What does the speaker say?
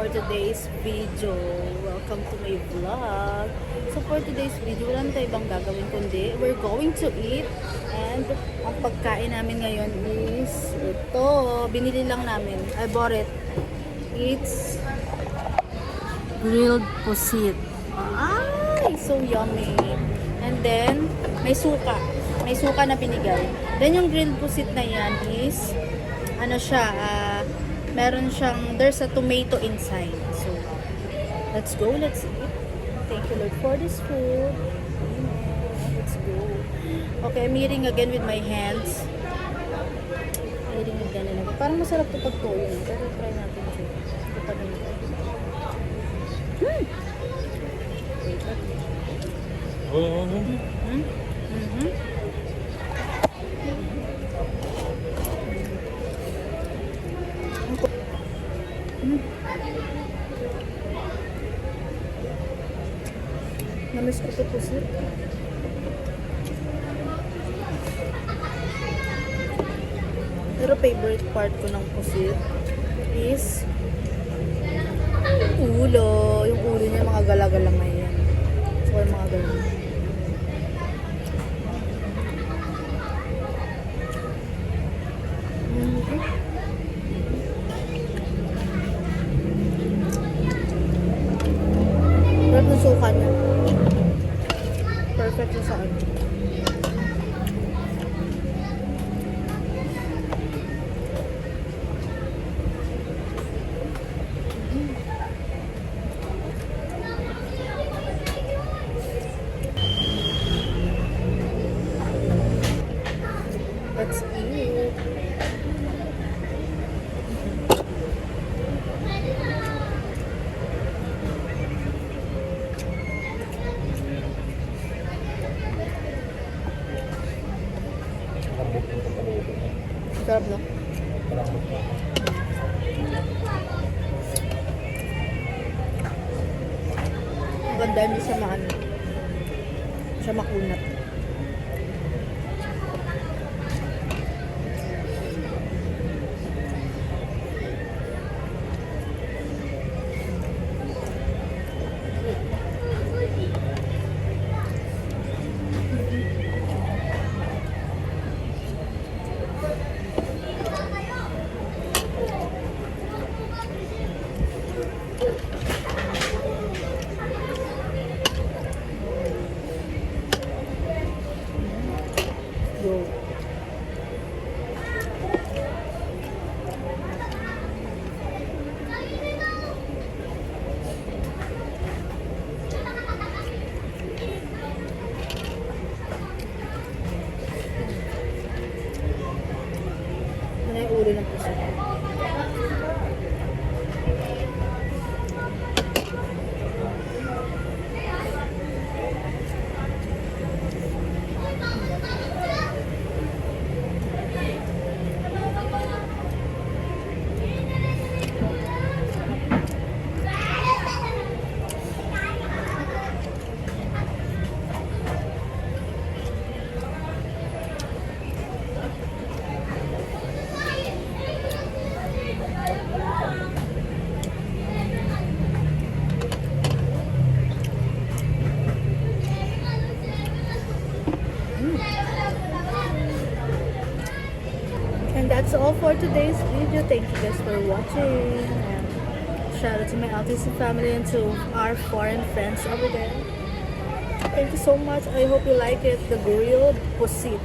for today's video. Welcome to my vlog. So for today's video, wala na tayo ibang gagawin kundi we're going to eat. And ang pagkain namin ngayon is ito. Binili lang namin. I bought it. It's grilled pusit. Ay, so yummy. And then, may suka. May suka na binigay. Then yung grilled pusit na yan is ano siya, meron siyang, there's a tomato inside. So, let's go, let's eat. Thank you, Lord, for this food. Amen. Let's go. Okay, I'm eating again with my hands. Eating again and again. Parang masarap ito pag toyo. Pero try natin siya. Ito pa din ito. Wait, what? Namiss ko ito pusit. Pero favorite part ko ng pusit is ulo. Yung ulo niya, mga gala-gala yan. So, mga gala. Sarap ng suka niya. Perfect na sa ano. Let's eat. Sarap na. Maganda niya siya maano. Siya makunat. Go. Ano yung ulo ng puso? And that's all for today's video. Thank you guys for watching. And shout out to my autistic family and to our foreign friends over there. Thank you so much. I hope you like it. The grilled pusit.